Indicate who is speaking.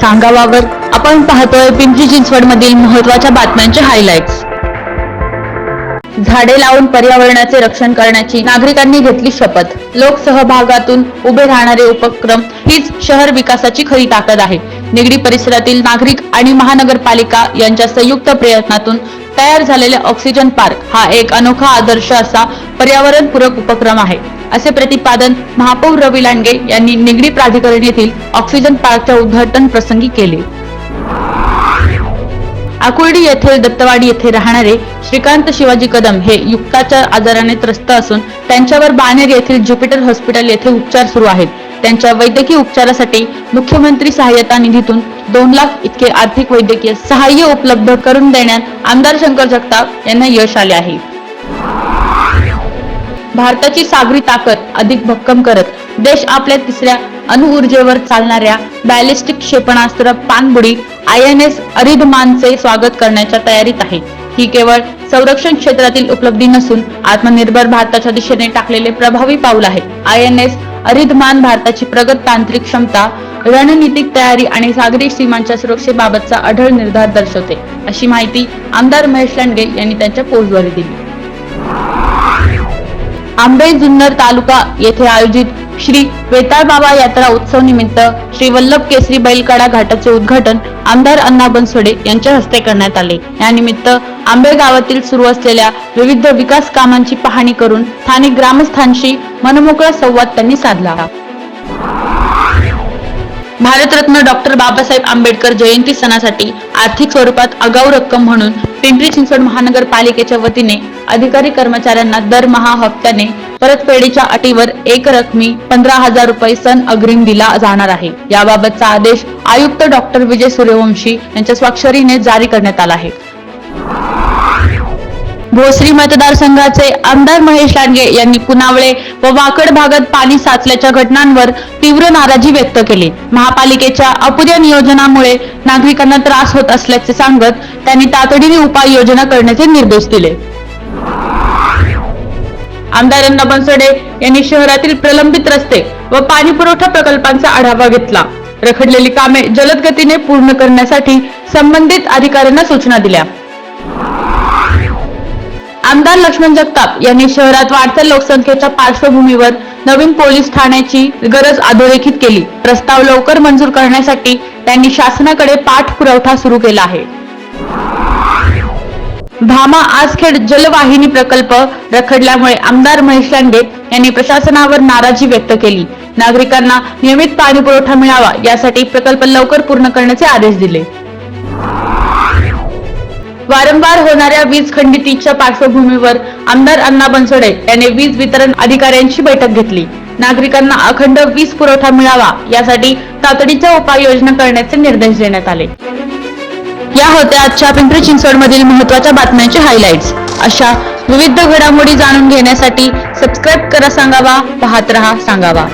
Speaker 1: सांगावावर आपण पाहतोय पिंपरी चिंचवड मधील महत्त्वाच्या बातम्यांचे हायलाइट्स। झाडे लावून पर्यावरणाचे रक्षण करण्याची नागरिकांनी घेतली शपथ। लोकसहभागातून उभे राहणारे उपक्रम हीच शहर विकासाची खरी ताकद आहे। निगडी परिसरातील नागरिक आणि महानगरपालिका यांच्या संयुक्त प्रयत्नातून तयार झालेले ऑक्सिजन पार्क हा एक अनोखा आदर्श असा पर्यावरणपूरक उपक्रम आहे, असे प्रतिपादन महापौर रवी लांडगे यांनी निगडी प्राधिकरण येथील ऑक्सिजन पार्कच्या उद्घाटन प्रसंगी केले। आकुर्डी येथील दत्तवाडी येथे राहणारे श्रीकांत शिवाजी कदम हे युक्ताच्या आजाराने त्रस्त असून त्यांच्यावर बाणेर येथील ज्युपिटर हॉस्पिटल येथे उपचार सुरू आहेत। त्यांच्या वैद्यकीय उपचारासाठी मुख्यमंत्री सहाय्यता निधीतून 2 लाख इतके आर्थिक वैद्यकीय सहाय्य उपलब्ध करून देण्यात आमदार शंकर जगताप यांना यश आले आहे। भारताची सागरी ताकद अधिक भक्कम करत देश आपल्या तिसऱ्या अणुऊर्जेवर चालणाऱ्या बॅलिस्टिक क्षेपणास्त्र पाणबुडी INS अरिधमानचे स्वागत करण्याच्या तयारीत आहे। ही केवळ संरक्षण क्षेत्रातील उपलब्धी नसून आत्मनिर्भर भारताच्या दिशेने टाकलेले प्रभावी पाऊल आहे। INS अरिधमान भारताची प्रगत तांत्रिक क्षमता, रणनीतिक तयारी आणि सागरी सीमांच्या सुरक्षेबाबतचा अढळ निर्धार दर्शवते, अशी माहिती आमदार महेश लांडगे यांनी त्यांच्या पोस्टद्वारे दिली। आंबे जुन्नर तालुका येथे आयोजित श्री वेताळबाबा यात्रा उत्सव निमित्त श्री वल्लभ केसरी बैलगाडा घाटाचे उद्घाटन आमदार अण्णा बनसोडे यांच्या हस्ते करण्यात आले। या निमित्त आंबे गावातील सुरू असलेल्या विविध विकास कामांची पाहणी करून स्थानिक ग्रामस्थांशी मनमोकळा संवाद त्यांनी साधला। भारतरत्न डॉक्टर बाबासाहेब आंबेडकर जयंती सणासाठी आर्थिक स्वरूपात आगाऊ रक्कम म्हणून पिंपरी चिंचवड महानगरपालिकेच्या वतीने अधिकारी कर्मचाऱ्यांना दरमहा हप्त्याने परतफेडीच्या अटीवर एक रकमी 15,000 रुपये सण अग्रिम दिला जाणार आहे। याबाबतचा आदेश आयुक्त डॉक्टर विजय सूर्यवंशी यांच्या स्वाक्षरीने जारी करण्यात आला आहे। भोसरी मतदारसंघाचे आमदार महेश लांडगे यांनी पुनावळे व वाकड भागात पाणी साचल्याच्या घटनांवर तीव्र नाराजी व्यक्त केली। महापालिकेच्या अपुऱ्या नियोजनामुळे नागरिकांना त्रास होत असल्याचे सांगत त्यांनी तातडीने उपाययोजना करण्याचे निर्देश दिले। आमदार अण्णा बनसोडे यांनी शहरातील प्रलंबित रस्ते व पाणी पुरवठा प्रकल्पांचा आढावा घेतला। रखडलेली कामे जलद गतीने पूर्ण करण्यासाठी संबंधित अधिकाऱ्यांना सूचना दिल्या। आमदार लक्ष्मण जगताप यांनी शहरात वाढत्या लोकसंख्येच्या पार्श्वभूमीवर नवीन पोलीस ठाण्याची गरज अधोरेखित केली। प्रस्ताव लवकर मंजूर करण्यासाठी त्यांनी शासनाकडे पाठपुरावा सुरू केला आहे। भामा आसखेड जलवाहिनी प्रकल्प रखडल्यामुळे आमदार महेश लांडगे यांनी प्रशासनावर नाराजी व्यक्त केली। नागरिकांना नियमित पाणी पुरवठा मिळावा यासाठी प्रकल्प लवकर पूर्ण करण्याचे आदेश दिले। वारंवार होणाऱ्या वीज खंडितीच्या पार्श्वभूमीवर आमदार अण्णा बनसोडे यांनी वीज वितरण अधिकाऱ्यांची बैठक घेतली। नागरिकांना अखंड वीज पुरवठा मिळावा यासाठी तातडीच्या उपाययोजना करण्याचे निर्देश देण्यात आले। या होत्या आजच्या पिंपरी चिंचवड मधील महत्त्वाच्या बातम्यांचे हायलाइट्स। अशा विविध घडामोडी जाणून घेण्यासाठी सबस्क्राइब करा सांगावा, पाहत रहा सांगावा।